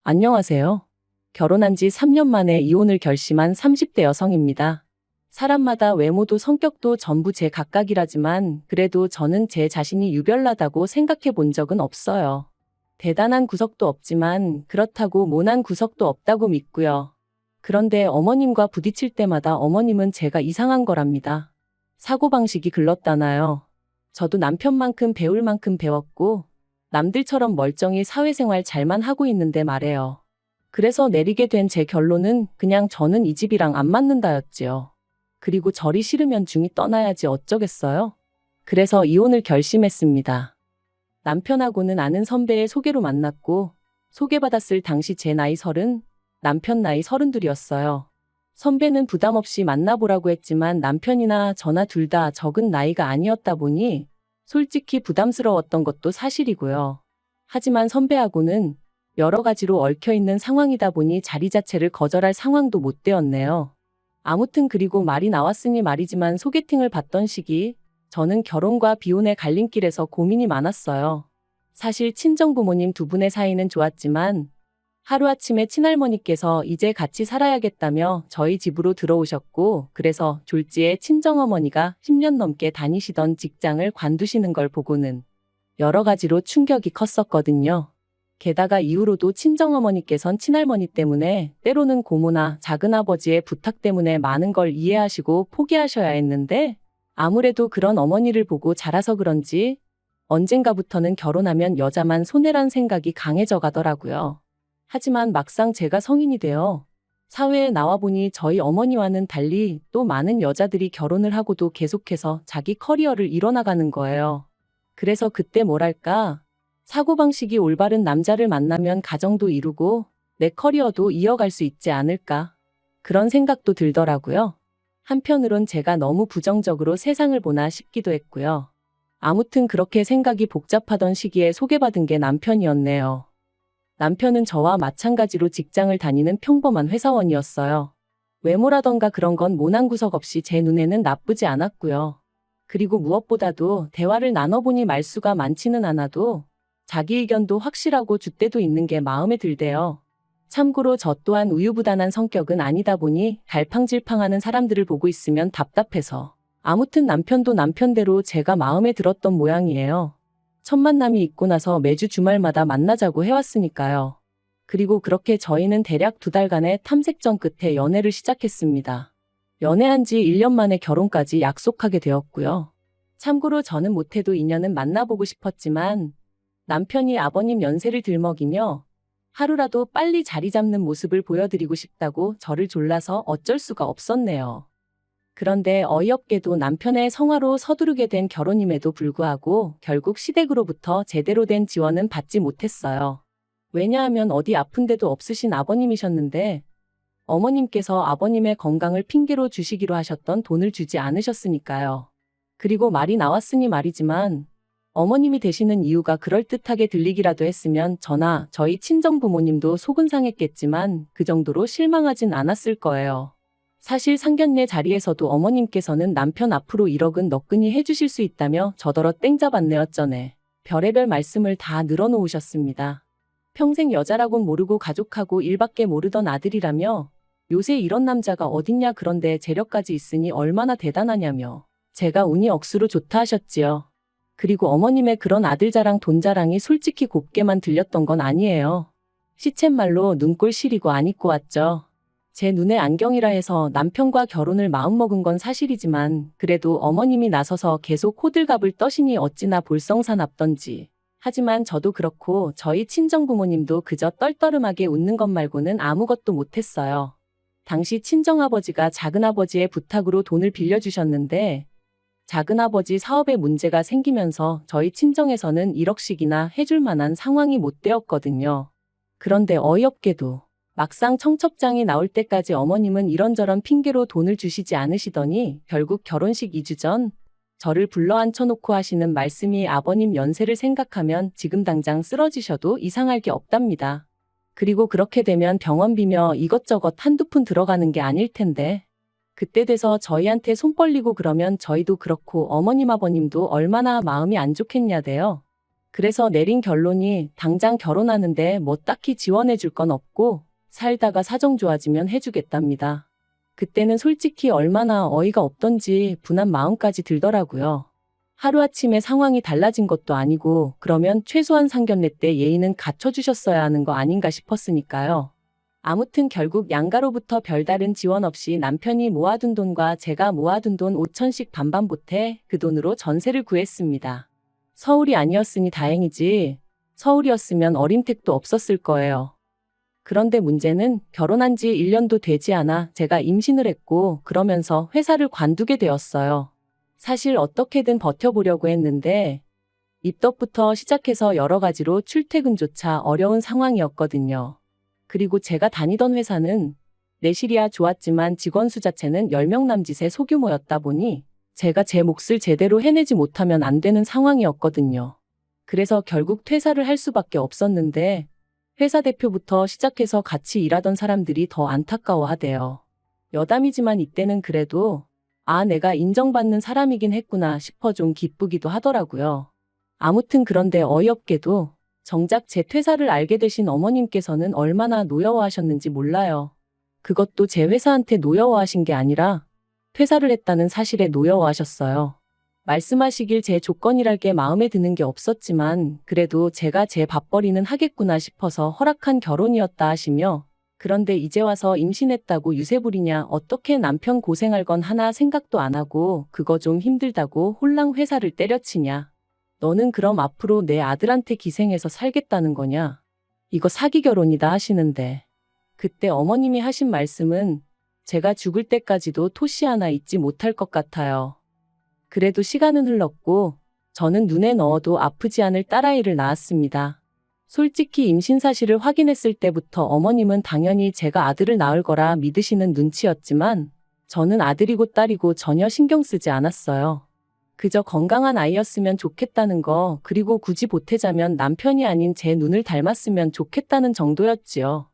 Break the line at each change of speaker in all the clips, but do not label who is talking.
안녕하세요. 결혼한 지 3년 만에 이혼을 결심한 30대 여성입니다. 사람마다 외모도 성격도 전부 제 각각이라지만 그래도 저는 제 자신이 유별나다고 생각해 본 적은 없어요. 대단한 구석도 없지만 그렇다고 모난 구석도 없다고 믿고요. 그런데 어머님과 부딪힐 때마다 어머님은 제가 이상한 거랍니다. 사고방식이 글렀다나요. 저도 남편만큼 배울 만큼 배웠고 남들처럼 멀쩡히 사회생활 잘만 하고 있는데 말해요. 그래서 내리게 된 제 결론은 그냥 저는 이 집이랑 안 맞는다였지요. 그리고 저리 싫으면 중이 떠나야지 어쩌겠어요? 그래서 이혼을 결심했습니다. 남편하고는 아는 선배의 소개로 만났고 소개받았을 당시 제 나이 30, 남편 나이 32이었어요. 선배는 부담 없이 만나보라고 했지만 남편이나 저나 둘 다 적은 나이가 아니었다 보니 솔직히 부담스러웠던 것도 사실이고요. 하지만 선배하고는 여러 가지로 얽혀있는 상황이다 보니 자리 자체를 거절할 상황도 못 되었네요. 아무튼 그리고 말이 나왔으니 말이지만 소개팅을 받던 시기 저는 결혼과 비혼의 갈림길에서 고민이 많았어요. 사실 친정부모님 두 분의 사이는 좋았지만 하루아침에 친할머니께서 이제 같이 살아야겠다며 저희 집으로 들어오셨고 그래서 졸지에 친정어머니가 10년 넘게 다니시던 직장을 관두시는 걸 보고는 여러 가지로 충격이 컸었거든요. 게다가 이후로도 친정어머니께선 친할머니 때문에 때로는 고모나 작은아버지의 부탁 때문에 많은 걸 이해하시고 포기하셔야 했는데 아무래도 그런 어머니를 보고 자라서 그런지 언젠가부터는 결혼하면 여자만 손해란 생각이 강해져 가더라고요. 하지만 막상 제가 성인이 되어 사회에 나와보니 저희 어머니와는 달리 또 많은 여자들이 결혼을 하고도 계속해서 자기 커리어를 이뤄나가는 거예요. 그래서 그때 뭐랄까, 사고방식이 올바른 남자를 만나면 가정도 이루고 내 커리어도 이어갈 수 있지 않을까. 그런 생각도 들더라고요. 한편으론 제가 너무 부정적으로 세상을 보나 싶기도 했고요. 아무튼 그렇게 생각이 복잡하던 시기에 소개받은 게 남편이었네요. 남편은 저와 마찬가지로 직장을 다니는 평범한 회사원이었어요. 외모라던가 그런 건 모난 구석 없이 제 눈에는 나쁘지 않았고요. 그리고 무엇보다도 대화를 나눠보니 말수가 많지는 않아도 자기 의견도 확실하고 줏대도 있는 게 마음에 들대요. 참고로 저 또한 우유부단한 성격은 아니다 보니 갈팡질팡하는 사람들을 보고 있으면 답답해서 아무튼 남편도 남편대로 제가 마음에 들었던 모양이에요. 첫 만남이 있고 나서 매주 주말마다 만나자고 해왔으니까요. 그리고 그렇게 저희는 대략 2달간의 탐색전 끝에 연애를 시작했습니다. 연애한 지 1년 만에 결혼까지 약속하게 되었고요. 참고로 저는 못해도 인연은 만나보고 싶었지만 남편이 아버님 연세를 들먹이며 하루라도 빨리 자리 잡는 모습을 보여드리고 싶다고 저를 졸라서 어쩔 수가 없었네요. 그런데 어이없게도 남편의 성화로 서두르게 된 결혼임에도 불구하고 결국 시댁으로부터 제대로 된 지원은 받지 못했어요. 왜냐하면 어디 아픈 데도 없으신 아버님이셨는데 어머님께서 아버님의 건강을 핑계로 주시기로 하셨던 돈을 주지 않으셨으니까요. 그리고 말이 나왔으니 말이지만 어머님이 되시는 이유가 그럴듯하게 들리기라도 했으면 저나 저희 친정부모님도 속은 상했겠지만 그 정도로 실망하진 않았을 거예요. 사실 상견례 자리에서도 어머님께서는 남편 앞으로 1억은 너끈히 해주실 수 있다며 저더러 땡잡았네 어쩌네. 별의별 말씀을 다 늘어놓으셨습니다. 평생 여자라곤 모르고 가족하고 일밖에 모르던 아들이라며 요새 이런 남자가 어딨냐 그런데 재력까지 있으니 얼마나 대단하냐며 제가 운이 억수로 좋다 하셨지요. 그리고 어머님의 그런 아들 자랑 돈 자랑이 솔직히 곱게만 들렸던 건 아니에요. 시쳇말로 눈꼴 시리고 안 입고 왔죠. 제 눈에 안경이라 해서 남편과 결혼을 마음먹은 건 사실이지만 그래도 어머님이 나서서 계속 호들갑을 떠시니 어찌나 볼썽사납던지. 하지만 저도 그렇고 저희 친정부모님도 그저 떨떠름하게 웃는 것 말고는 아무것도 못했어요. 당시 친정아버지가 작은아버지의 부탁으로 돈을 빌려주셨는데 작은아버지 사업에 문제가 생기면서 저희 친정에서는 1억씩이나 해줄 만한 상황이 못 되었거든요. 그런데 어이없게도 막상 청첩장이 나올 때까지 어머님은 이런저런 핑계로 돈을 주시지 않으시더니 결국 결혼식 2주 전 저를 불러 앉혀놓고 하시는 말씀이 아버님 연세를 생각하면 지금 당장 쓰러지셔도 이상할 게 없답니다. 그리고 그렇게 되면 병원비며 이것저것 한두 푼 들어가는 게 아닐 텐데 그때 돼서 저희한테 손 벌리고 그러면 저희도 그렇고 어머님 아버님도 얼마나 마음이 안 좋겠냐대요. 그래서 내린 결론이 당장 결혼하는데 뭐 딱히 지원해 줄 건 없고 살다가 사정 좋아지면 해주겠답니다. 그때는 솔직히 얼마나 어이가 없던지 분한 마음까지 들더라고요. 하루아침에 상황이 달라진 것도 아니고 그러면 최소한 상견례 때 예의는 갖춰주셨어야 하는 거 아닌가 싶었으니까요. 아무튼 결국 양가로부터 별다른 지원 없이 남편이 모아둔 돈과 제가 모아둔 돈 5천씩 반반 보태 그 돈으로 전세를 구했습니다. 서울이 아니었으니 다행이지 서울이었으면 어림택도 없었을 거예요. 그런데 문제는 결혼한 지 1년도 되지 않아 제가 임신을 했고 그러면서 회사를 관두게 되었어요. 사실 어떻게든 버텨보려고 했는데 입덧부터 시작해서 여러 가지로 출퇴근조차 어려운 상황이었거든요. 그리고 제가 다니던 회사는 내실이야 좋았지만 직원 수 자체는 10명 남짓의 소규모였다 보니 제가 제 몫을 제대로 해내지 못하면 안 되는 상황이었거든요. 그래서 결국 퇴사를 할 수밖에 없었는데 회사 대표부터 시작해서 같이 일하던 사람들이 더 안타까워하대요. 여담이지만 이때는 그래도 내가 인정받는 사람이긴 했구나 싶어 좀 기쁘기도 하더라고요. 아무튼 그런데 어이없게도 정작 제 퇴사를 알게 되신 어머님께서는 얼마나 노여워하셨는지 몰라요. 그것도 제 회사한테 노여워하신 게 아니라 퇴사를 했다는 사실에 노여워하셨어요. 말씀하시길 제 조건이랄 게 마음에 드는 게 없었지만 그래도 제가 제 밥벌이는 하겠구나 싶어서 허락한 결혼이었다 하시며 그런데 이제 와서 임신했다고 유세 부리냐 어떻게 남편 고생할 건 하나 생각도 안 하고 그거 좀 힘들다고 홀랑 회사를 때려치냐. 너는 그럼 앞으로 내 아들한테 기생해서 살겠다는 거냐? 이거 사기 결혼이다 하시는데 그때 어머님이 하신 말씀은 제가 죽을 때까지도 토시 하나 잊지 못할 것 같아요. 그래도 시간은 흘렀고 저는 눈에 넣어도 아프지 않을 딸아이를 낳았습니다. 솔직히 임신 사실을 확인했을 때부터 어머님은 당연히 제가 아들을 낳을 거라 믿으시는 눈치였지만 저는 아들이고 딸이고 전혀 신경 쓰지 않았어요. 그저 건강한 아이였으면 좋겠다는 거 그리고 굳이 보태자면 남편이 아닌 제 눈을 닮았으면 좋겠다는 정도였지요.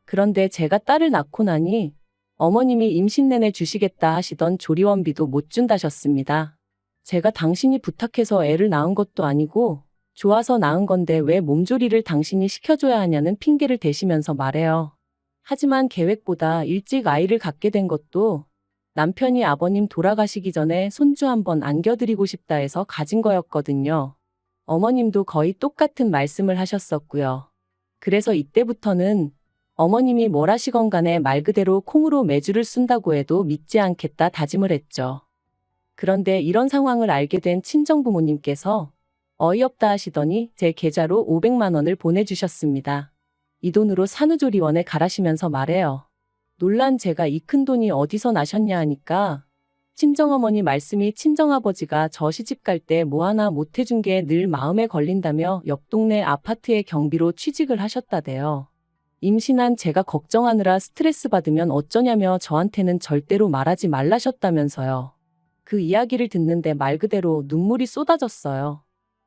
그런데 제가 딸을 낳고 나니 어머님이 임신 내내 주시겠다 하시던 조리원비도 못 준다셨습니다. 제가 당신이 부탁해서 애를 낳은 것도 아니고 좋아서 낳은 건데 왜 몸조리를 당신이 시켜줘야 하냐는 핑계를 대시면서 말해요. 하지만 계획보다 일찍 아이를 갖게 된 것도 남편이 아버님 돌아가시기 전에 손주 한번 안겨드리고 싶다 해서 가진 거였거든요. 어머님도 거의 똑같은 말씀을 하셨었고요. 그래서 이때부터는 어머님이 뭘 하시건 간에 말 그대로 콩으로 매주를 쓴다고 해도 믿지 않겠다 다짐을 했죠. 그런데 이런 상황을 알게 된 친정부모님께서 어이없다 하시더니 제 계좌로 500만 원을 보내주셨습니다. 이 돈으로 산후조리원에 가라시면서 말해요. 놀란 제가 이 큰 돈이 어디서 나셨냐 하니까 친정어머니 말씀이 친정아버지가 저 시집 갈 때 뭐 하나 못 해준 게 늘 마음에 걸린다며 옆 동네 아파트의 경비로 취직을 하셨다대요. 임신한 제가 걱정하느라 스트레스 받으면 어쩌냐며 저한테는 절대로 말하지 말라셨다면서요. 그 이야기를 듣는데 말 그대로 눈물이 쏟아졌어요.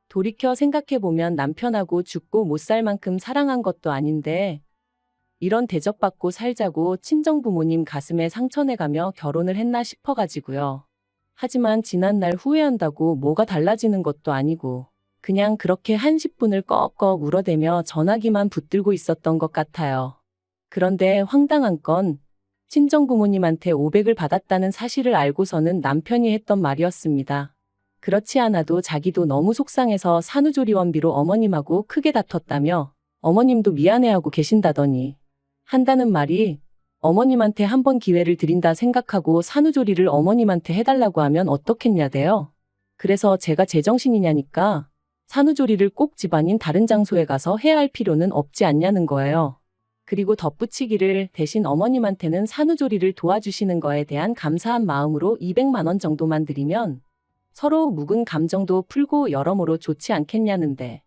돌이켜 생각해보면 남편하고 죽고 못 살 만큼 사랑한 것도 아닌데 이런 대접받고 살자고 친정부모님 가슴에 상처내가며 결혼을 했나 싶어가지고요. 하지만 지난날 후회한다고 뭐가 달라지는 것도 아니고 그냥 그렇게 한 10분을 꺽꺽 울어대며 전화기만 붙들고 있었던 것 같아요. 그런데 황당한 건 친정부모님한테 500을 받았다는 사실을 알고서는 남편이 했던 말이었습니다. 그렇지 않아도 자기도 너무 속상해서 산후조리원비로 어머님하고 크게 다퉜다며 어머님도 미안해하고 계신다더니 한다는 말이 어머님한테 한 번 기회를 드린다 생각하고 산후조리를 어머님한테 해달라고 하면 어떻겠냐대요. 그래서 제가 제정신이냐니까 산후조리를 꼭 집안인 다른 장소에 가서 해야 할 필요는 없지 않냐는 거예요. 그리고 덧붙이기를 대신 어머님한테는 산후조리를 도와주시는 거에 대한 감사한 마음으로 200만 원 정도만 드리면 서로 묵은 감정도 풀고 여러모로 좋지 않겠냐는데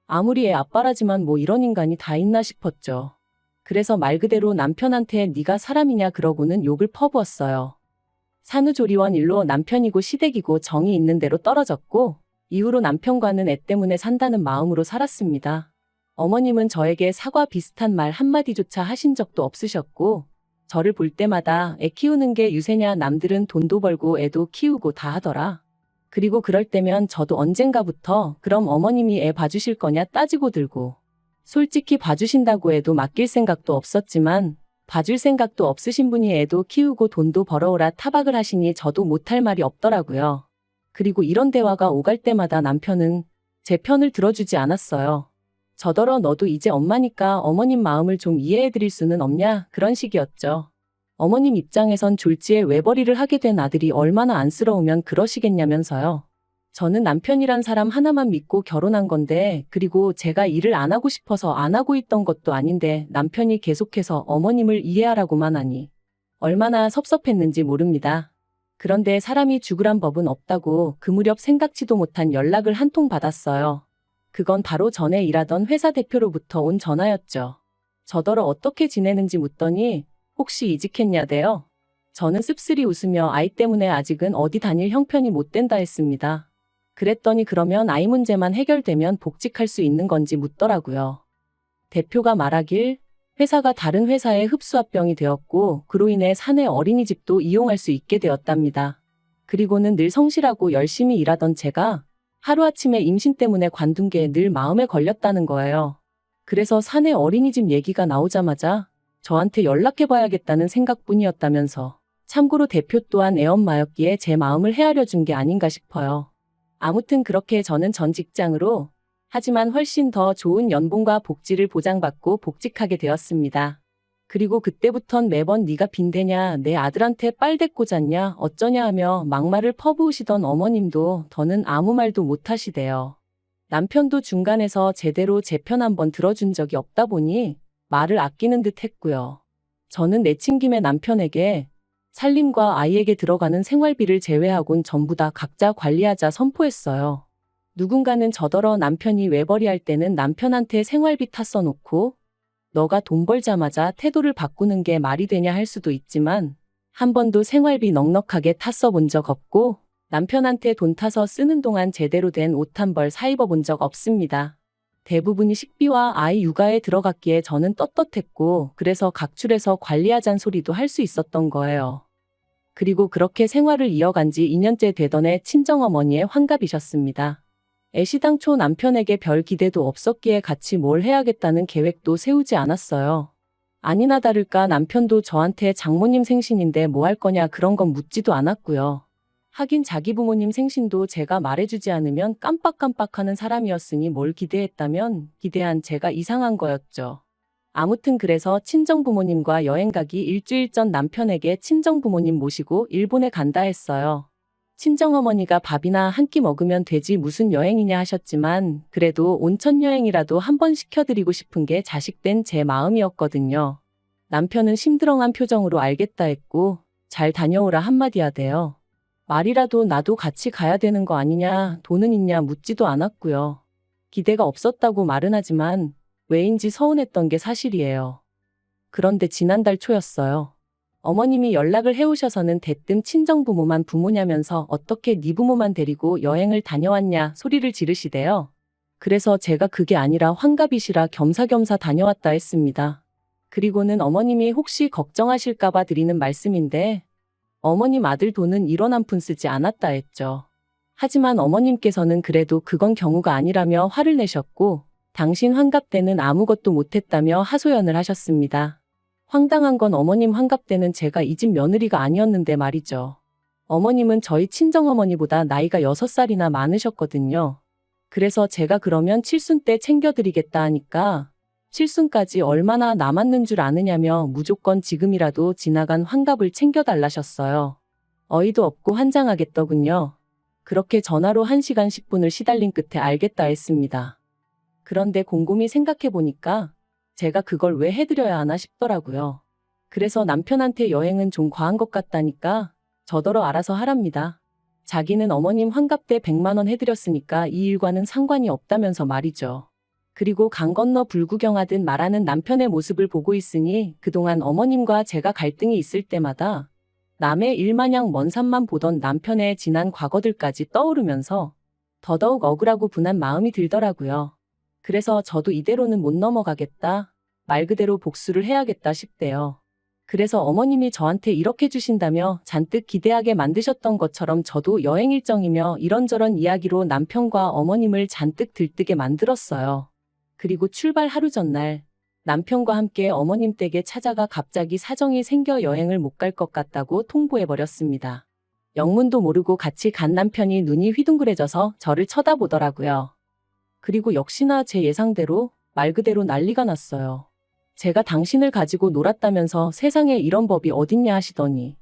아무리 애 아빠라지만 뭐 이런 인간이 다 있나 싶었죠. 그래서 말 그대로 남편한테 네가 사람이냐 그러고는 욕을 퍼부었어요. 산후조리원 일로 남편이고 시댁이고 정이 있는 대로 떨어졌고 이후로 남편과는 애 때문에 산다는 마음으로 살았습니다. 어머님은 저에게 사과 비슷한 말 한마디조차 하신 적도 없으셨고 저를 볼 때마다 애 키우는 게 유세냐 남들은 돈도 벌고 애도 키우고 다 하더라. 그리고 그럴 때면 저도 언젠가부터 그럼 어머님이 애 봐주실 거냐 따지고 들고 솔직히 봐주신다고 해도 맡길 생각도 없었지만 봐줄 생각도 없으신 분이 애도 키우고 돈도 벌어오라 타박을 하시니 저도 못할 말이 없더라고요. 그리고 이런 대화가 오갈 때마다 남편은 제 편을 들어주지 않았어요. 저더러 너도 이제 엄마니까 어머님 마음을 좀 이해해드릴 수는 없냐 그런 식이었죠. 어머님 입장에선 졸지에 외벌이를 하게 된 아들이 얼마나 안쓰러우면 그러시겠냐면서요. 저는 남편이란 사람 하나만 믿고 결혼한 건데 그리고 제가 일을 안 하고 싶어서 안 하고 있던 것도 아닌데 남편이 계속해서 어머님을 이해하라고만 하니 얼마나 섭섭했는지 모릅니다. 그런데 사람이 죽으란 법은 없다고 그 무렵 생각지도 못한 연락을 한 통 받았어요. 그건 바로 전에 일하던 회사 대표로부터 온 전화였죠. 저더러 어떻게 지내는지 묻더니 혹시 이직했냐대요. 저는 씁쓸히 웃으며 아이 때문에 아직은 어디 다닐 형편이 못 된다 했습니다. 그랬더니 그러면 아이 문제만 해결되면 복직할 수 있는 건지 묻더라고요. 대표가 말하길 회사가 다른 회사의 흡수합병이 되었고 그로 인해 사내 어린이집도 이용할 수 있게 되었답니다. 그리고는 늘 성실하고 열심히 일하던 제가 하루아침에 임신 때문에 관둔 게 늘 마음에 걸렸다는 거예요. 그래서 사내 어린이집 얘기가 나오자마자 저한테 연락해봐야겠다는 생각뿐이었다면서 참고로 대표 또한 애엄마였기에 제 마음을 헤아려 준 게 아닌가 싶어요. 아무튼 그렇게 저는 전 직장으로 하지만 훨씬 더 좋은 연봉과 복지를 보장받고 복직하게 되었습니다. 그리고 그때부턴 매번 네가 빈대냐 내 아들한테 빨대 꽂았냐 어쩌냐 하며 막말을 퍼부으시던 어머님도 더는 아무 말도 못하시대요. 남편도 중간에서 제대로 제 편 한번 들어준 적이 없다 보니 말을 아끼는 듯 했고요. 저는 내친김에 남편에게 살림과 아이에게 들어가는 생활비를 제외하곤 전부 다 각자 관리하자 선포했어요. 누군가는 저더러 남편이 외벌이할 때는 남편한테 생활비 다 써놓고 너가 돈 벌자마자 태도를 바꾸는 게 말이 되냐 할 수도 있지만 한 번도 생활비 넉넉하게 타 써본 적 없고 남편한테 돈 타서 쓰는 동안 제대로 된 옷 한 벌 사 입어본 적 없습니다. 대부분이 식비와 아이 육아에 들어갔기에 저는 떳떳했고 그래서 각출해서 관리하잔 소리도 할 수 있었던 거예요. 그리고 그렇게 생활을 이어간 지 2년째 되던 해 친정어머니의 환갑이셨습니다. 애시당초 남편에게 별 기대도 없었기에 같이 뭘 해야겠다는 계획도 세우지 않았어요. 아니나 다를까 남편도 저한테 장모님 생신인데 뭐 할 거냐 그런 건 묻지도 않았고요. 하긴 자기 부모님 생신도 제가 말해주지 않으면 깜빡깜빡하는 사람이었으니 뭘 기대했다면 기대한 제가 이상한 거였죠. 아무튼 그래서 친정부모님과 여행 가기 일주일 전 남편에게 친정부모님 모시고 일본에 간다 했어요. 친정어머니가 밥이나 한 끼 먹으면 되지 무슨 여행이냐 하셨지만 그래도 온천 여행이라도 한번 시켜드리고 싶은 게 자식된 제 마음이었거든요. 남편은 심드렁한 표정으로 알겠다 했고 잘 다녀오라 한마디 하대요. 말이라도 나도 같이 가야 되는 거 아니냐 돈은 있냐 묻지도 않았고요. 기대가 없었다고 말은 하지만 왜인지 서운했던 게 사실이에요. 그런데 지난달 초였어요. 어머님이 연락을 해오셔서는 대뜸 친정부모만 부모냐면서 어떻게 네 부모만 데리고 여행을 다녀왔냐 소리를 지르시대요. 그래서 제가 그게 아니라 환갑이시라 겸사겸사 다녀왔다 했습니다. 그리고는 어머님이 혹시 걱정하실까봐 드리는 말씀인데 어머님 아들 돈은 1원 한 푼 쓰지 않았다 했죠. 하지만 어머님께서는 그래도 그건 경우가 아니라며 화를 내셨고 당신 환갑 때는 아무것도 못했다며 하소연을 하셨습니다. 황당한 건 어머님 환갑 때는 제가 이 집 며느리가 아니었는데 말이죠. 어머님은 저희 친정어머니보다 나이가 6살이나 많으셨거든요. 그래서 제가 그러면 칠순 때 챙겨드리겠다 하니까 칠순까지 얼마나 남았는 줄 아느냐며 무조건 지금이라도 지나간 환갑을 챙겨달라셨어요. 어이도 없고 환장하겠더군요. 그렇게 전화로 1시간 10분을 시달린 끝에 알겠다 했습니다. 그런데 곰곰이 생각해보니까 제가 그걸 왜 해드려야 하나 싶더라고요. 그래서 남편한테 여행은 좀 과한 것 같다니까 저더러 알아서 하랍니다. 자기는 어머님 환갑 때 100만 원 해드렸으니까 이 일과는 상관이 없다면서 말이죠. 그리고 강 건너 불구경하듯 말하는 남편의 모습을 보고 있으니 그동안 어머님과 제가 갈등이 있을 때마다 남의 일마냥 먼 산만 보던 남편의 지난 과거들까지 떠오르면서 더더욱 억울하고 분한 마음이 들더라고요. 그래서 저도 이대로는 못 넘어가겠다. 말 그대로 복수를 해야겠다 싶대요. 그래서 어머님이 저한테 이렇게 주신다며 잔뜩 기대하게 만드셨던 것처럼 저도 여행 일정이며 이런저런 이야기로 남편과 어머님을 잔뜩 들뜨게 만들었어요. 그리고 출발 하루 전날 남편과 함께 어머님 댁에 찾아가 갑자기 사정이 생겨 여행을 못 갈 것 같다고 통보해버렸습니다. 영문도 모르고 같이 간 남편이 눈이 휘둥그레져서 저를 쳐다보더라고요. 그리고 역시나 제 예상대로 말 그대로 난리가 났어요. 제가 당신을 가지고 놀았다면서 세상에 이런 법이 어딨냐 하시더니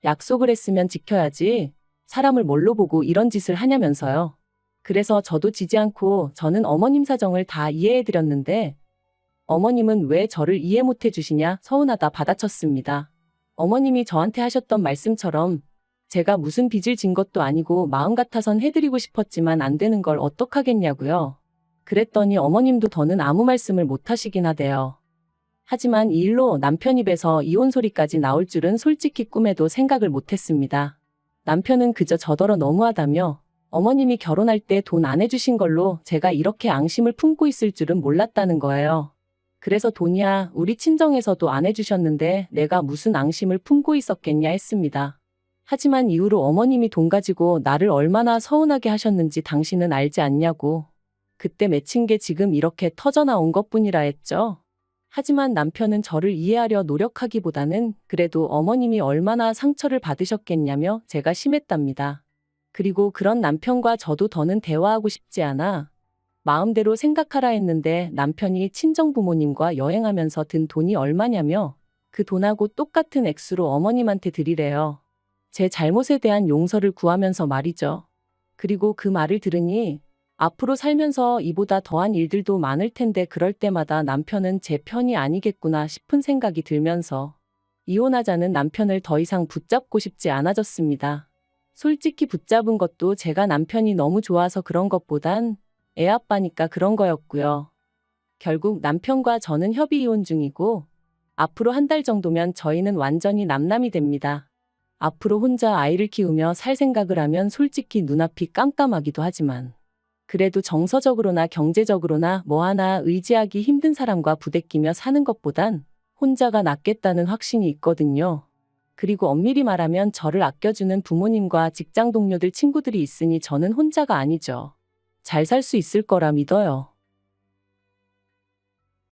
약속을 했으면 지켜야지 사람을 뭘로 보고 이런 짓을 하냐면서요. 그래서 저도 지지 않고 저는 어머님 사정을 다 이해해드렸는데 어머님은 왜 저를 이해 못해 주시냐 서운하다 받아쳤습니다. 어머님이 저한테 하셨던 말씀처럼 제가 무슨 빚을 진 것도 아니고 마음 같아선 해드리고 싶었지만 안 되는 걸 어떡하겠냐고요. 그랬더니 어머님도 더는 아무 말씀을 못 하시긴 하대요. 하지만 이 일로 남편 입에서 이혼 소리까지 나올 줄은 솔직히 꿈에도 생각을 못했습니다. 남편은 그저 저더러 너무하다며 어머님이 결혼할 때 돈 안 해주신 걸로 제가 이렇게 앙심을 품고 있을 줄은 몰랐다는 거예요. 그래서 돈이야 우리 친정에서도 안 해주셨는데 내가 무슨 앙심을 품고 있었겠냐 했습니다. 하지만 이후로 어머님이 돈 가지고 나를 얼마나 서운하게 하셨는지 당신은 알지 않냐고. 그때 맺힌 게 지금 이렇게 터져나온 것뿐이라 했죠. 하지만 남편은 저를 이해하려 노력하기보다는 그래도 어머님이 얼마나 상처를 받으셨겠냐며 제가 심했답니다. 그리고 그런 남편과 저도 더는 대화하고 싶지 않아 마음대로 생각하라 했는데 남편이 친정부모님과 여행하면서 든 돈이 얼마냐며 그 돈하고 똑같은 액수로 어머님한테 드리래요. 제 잘못에 대한 용서를 구하면서 말이죠. 그리고 그 말을 들으니 앞으로 살면서 이보다 더한 일들도 많을 텐데 그럴 때마다 남편은 제 편이 아니겠구나 싶은 생각이 들면서 이혼하자는 남편을 더 이상 붙잡고 싶지 않아졌습니다. 솔직히 붙잡은 것도 제가 남편이 너무 좋아서 그런 것보단 애 아빠니까 그런 거였고요. 결국 남편과 저는 협의 이혼 중이고 앞으로 한 달 정도면 저희는 완전히 남남이 됩니다. 앞으로 혼자 아이를 키우며 살 생각을 하면 솔직히 눈앞이 깜깜하기도 하지만 그래도 정서적으로나 경제적으로나 뭐 하나 의지하기 힘든 사람과 부대끼며 사는 것보단 혼자가 낫겠다는 확신이 있거든요. 그리고 엄밀히 말하면 저를 아껴주는 부모님과 직장 동료들 친구들이 있으니 저는 혼자가 아니죠. 잘 살 수 있을 거라 믿어요.